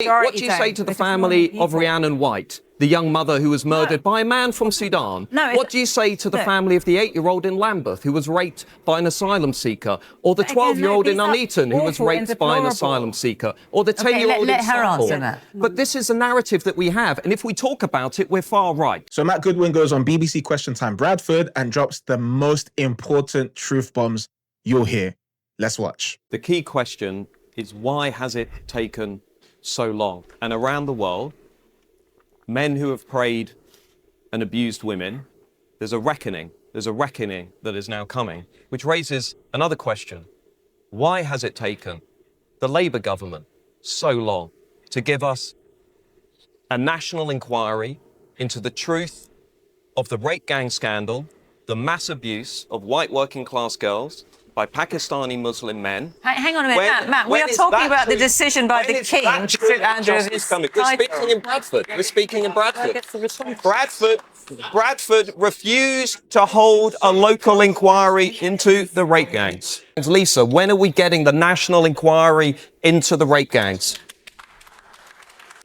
What do you say to the family of Rhiannon White, the young mother who was murdered by a man from Sudan? What do you say to the family of the 8-year-old in Lambeth who was raped by an asylum seeker? Or the 12-year-old in Nuneaton who was raped by an asylum seeker? Or the 10-year-old in Stockport? But this is a narrative that we have, and if we talk about it, we're far right. So Matt Goodwin goes on BBC Question Time Bradford and drops the most important truth bombs you'll hear. Let's watch. The key question is, why has it taken so long? And around the world, men who have preyed and abused women, there's a reckoning that is now coming, which raises another question. Why has it taken the Labour government so long to give us a national inquiry into the truth of the rape gang scandal, the mass abuse of white working class girls by Pakistani Muslim men? Hang on a minute, Matt. We are talking about the decision by the King to sit under his title. We're speaking in Bradford. Bradford refused to hold a local inquiry into the rape gangs. Lisa, when are we getting the national inquiry into the rape gangs?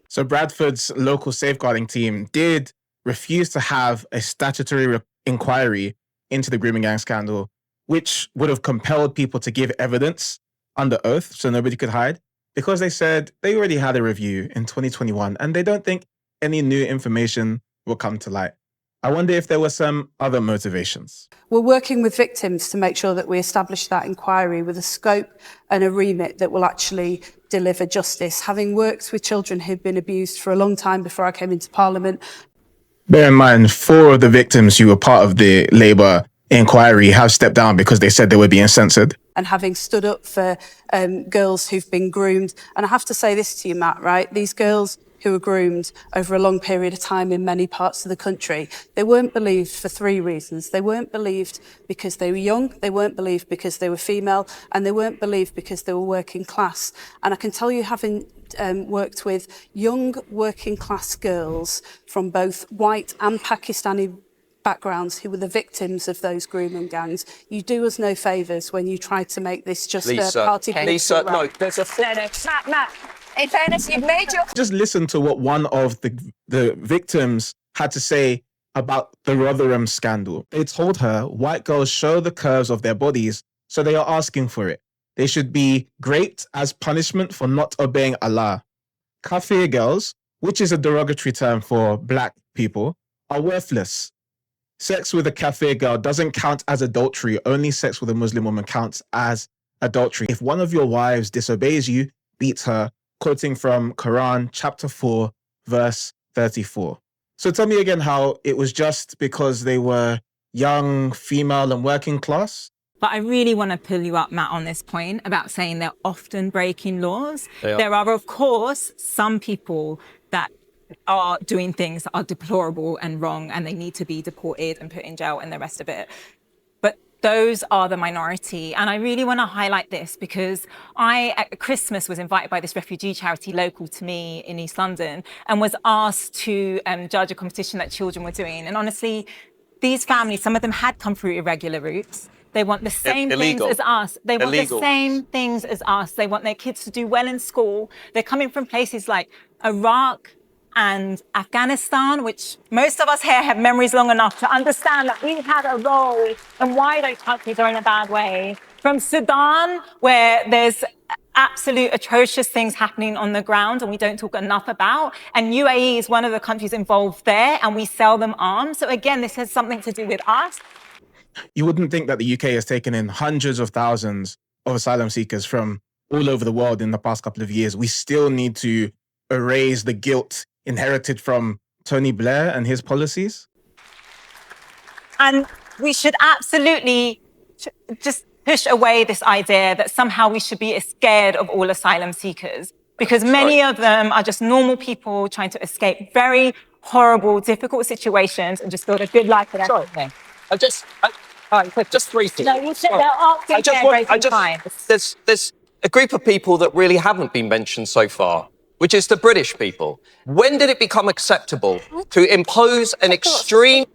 So Bradford's local safeguarding team did refuse to have a statutory inquiry into the grooming gang scandal, which would have compelled people to give evidence under oath so nobody could hide, because they said they already had a review in 2021 and they don't think any new information will come to light. I wonder if there were some other motivations. We're working with victims to make sure that we establish that inquiry with a scope and a remit that will actually deliver justice. Having worked with children who've been abused for a long time before I came into Parliament. Bear in mind, 4 of the victims who were part of the Labour inquiry have stepped down because they said they were being censored. And having stood up for girls who've been groomed. And I have to say this to you, Matt, right? These girls who were groomed over a long period of time in many parts of the country, they weren't believed for 3 reasons. They weren't believed because they were young, they weren't believed because they were female, and they weren't believed because they were working class. And I can tell you, having worked with young working class girls from both white and Pakistani backgrounds who were the victims of those grooming gangs, you do us no favours when you try to make this just a party political. Lisa, no, there's a... Matt, in fairness, you've made your... Just listen to what one of the victims had to say about the Rotherham scandal. They told her white girls show the curves of their bodies, so they are asking for it. They should be raped as punishment for not obeying Allah. Kafir girls, which is a derogatory term for black people, are worthless. Sex with a kafir girl doesn't count as adultery. Only sex with a Muslim woman counts as adultery. If one of your wives disobeys you, beat her, quoting from Quran chapter 4, verse 34. So tell me again how it was just because they were young, female and working class? But I really want to pull you up, Matt, on this point about saying they're often breaking laws. There are, of course, some people that are doing things that are deplorable and wrong and they need to be deported and put in jail and the rest of it. But those are the minority. And I really want to highlight this because I, at Christmas, was invited by this refugee charity local to me in East London and was asked to judge a competition that children were doing. And honestly, these families, some of them had come through irregular routes. They want the same things as us. They want the same things as us. They want their kids to do well in school. They're coming from places like Iraq and Afghanistan, which most of us here have memories long enough to understand that we had a role in why those countries are in a bad way. From Sudan, where there's absolute atrocious things happening on the ground and we don't talk enough about. And UAE is one of the countries involved there and we sell them arms. So again, this has something to do with us. You wouldn't think that the UK has taken in hundreds of thousands of asylum seekers from all over the world in the past couple of years. We still need to erase the guilt inherited from Tony Blair and his policies. And we should absolutely just push away this idea that somehow we should be scared of all asylum seekers, because many of them are just normal people trying to escape very horrible, difficult situations and just build a good life for their family. Just briefly. No, you said there's a group of people that really haven't been mentioned so far, which is the British people. When did it become acceptable to impose an extreme...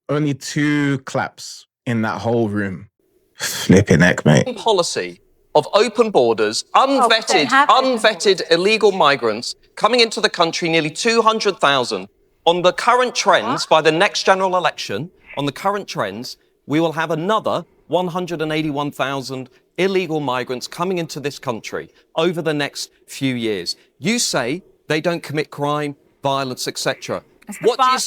Only 2 claps in that whole room. Flipping heck, mate. ...policy of open borders, unvetted illegal migrants coming into the country, nearly 200,000. On the current trends, by the next general election, on the current trends, we will have another 181,000 illegal migrants coming into this country over the next few years. You say they don't commit crime, violence, etc. What do you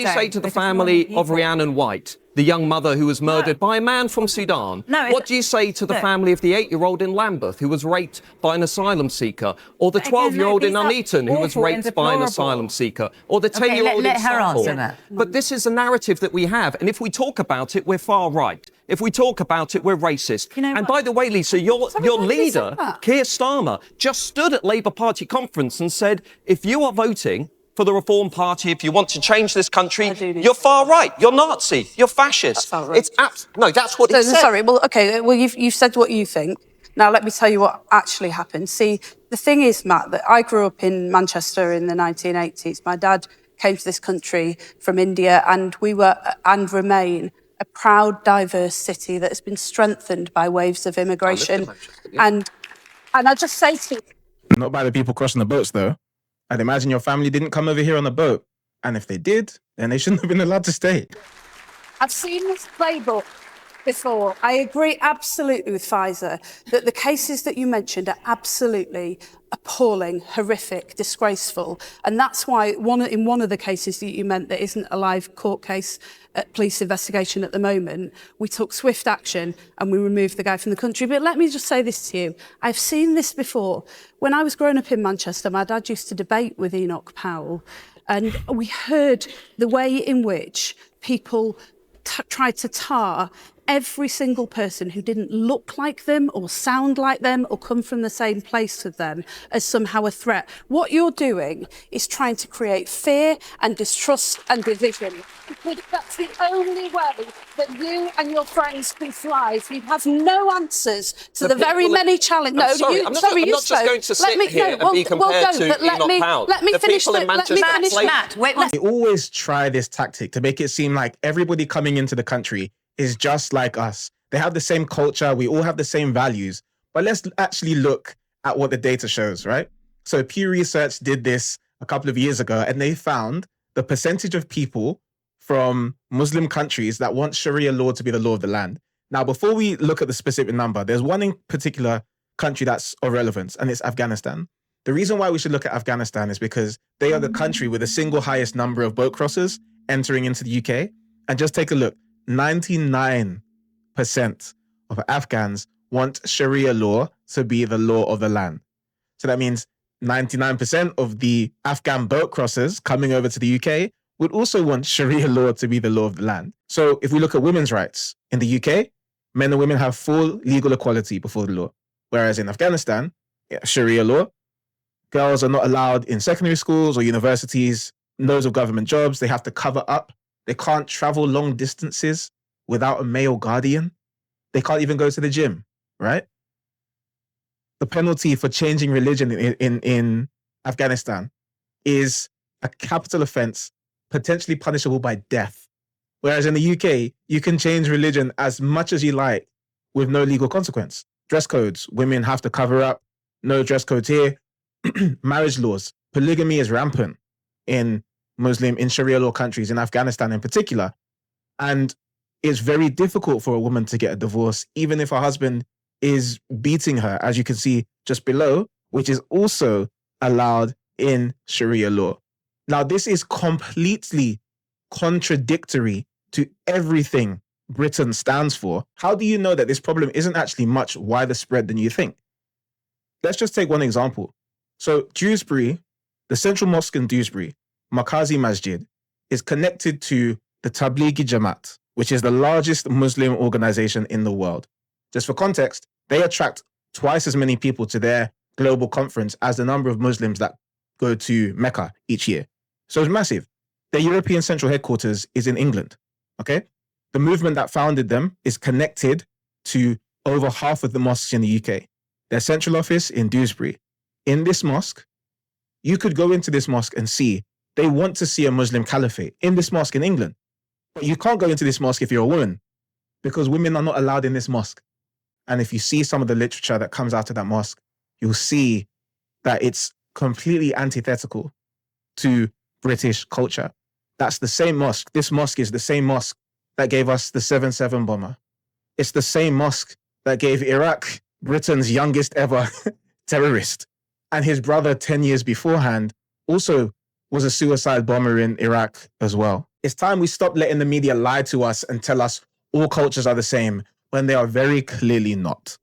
say to the family of Rhiannon White, the young mother who was murdered by a man from Sudan? What do you say to the family of the 8-year-old in Lambeth who was raped by an asylum seeker? Or the 12-year-old in Nuneaton who was raped by an asylum seeker? Or the 10-year-old in Stockport? But this is a narrative that we have. And if we talk about it, we're far right. If we talk about it, we're racist. And by the way, Lisa, your leader, Keir Starmer, just stood at Labour Party conference and said, if you are voting for the Reform Party, if you want to change this country, you're far right, you're Nazi, you're fascist. No, that's what he said. Sorry, well, OK, well, you've said what you think. Now, let me tell you what actually happened. See, the thing is, Matt, that I grew up in Manchester in the 1980s. My dad came to this country from India, and we were, and remain, a proud, diverse city that has been strengthened by waves of immigration. And I just say to you... Not by the people crossing the boats, though. I'd imagine your family didn't come over here on a boat. And if they did, then they shouldn't have been allowed to stay. I've seen this playbook before. I agree absolutely with Pfizer that the cases that you mentioned are absolutely appalling, horrific, disgraceful. And that's why in one of the cases that you meant that isn't a live court case at police investigation at the moment, we took swift action and we removed the guy from the country. But let me just say this to you. I've seen this before. When I was growing up in Manchester, my dad used to debate with Enoch Powell, and we heard the way in which people tried to tar every single person who didn't look like them or sound like them or come from the same place with them as somehow a threat. What you're doing is trying to create fear and distrust and division. Because that's the only way that you and your friends can thrive. You have no answers to the very many challenges. No, I'm not just going to sit here and be compared to Enoch Powell. Let me finish. Matt, wait. They always try this tactic to make it seem like everybody coming into the country is just like us. They have the same culture. We all have the same values. But let's actually look at what the data shows, right? So Pew Research did this a couple of years ago, and they found the percentage of people from Muslim countries that want Sharia law to be the law of the land. Now, before we look at the specific number, there's one in particular country that's of relevance, and it's Afghanistan. The reason why we should look at Afghanistan is because they are the country with the single highest number of boat crossers entering into the UK. And just take a look. 99% of Afghans want Sharia law to be the law of the land. So that means 99% of the Afghan boat crossers coming over to the UK would also want Sharia law to be the law of the land. So if we look at women's rights, in the UK, men and women have full legal equality before the law. Whereas in Afghanistan, Sharia law, girls are not allowed in secondary schools or universities, loads of government jobs. They have to cover up. They can't travel long distances without a male guardian. They can't even go to the gym, right? The penalty for changing religion in Afghanistan is a capital offense, potentially punishable by death. Whereas in the UK, you can change religion as much as you like with no legal consequence. Dress codes, women have to cover up, no dress codes here. Marriage laws, polygamy is rampant in Sharia law countries, in Afghanistan in particular. And it's very difficult for a woman to get a divorce, even if her husband is beating her, as you can see just below, which is also allowed in Sharia law. Now, this is completely contradictory to everything Britain stands for. How do you know that this problem isn't actually much wider spread than you think? Let's just take one example. So Dewsbury, the central mosque in Dewsbury, Markazi Masjid, is connected to the Tablighi Jamaat, which is the largest Muslim organization in the world. Just for context, they attract twice as many people to their global conference as the number of Muslims that go to Mecca each year. So it's massive. Their European central headquarters is in England, okay? The movement that founded them is connected to over half of the mosques in the UK. Their central office in Dewsbury. In this mosque, you could go into this mosque and see they want to see a Muslim caliphate in this mosque in England. But you can't go into this mosque if you're a woman, because women are not allowed in this mosque. And if you see some of the literature that comes out of that mosque, you'll see that it's completely antithetical to British culture. That's the same mosque. This mosque is the same mosque that gave us the 7/7 bomber. It's the same mosque that gave Iraq Britain's youngest ever terrorist. And his brother 10 years beforehand also was a suicide bomber in Iraq as well. It's time we stop letting the media lie to us and tell us all cultures are the same when they are very clearly not.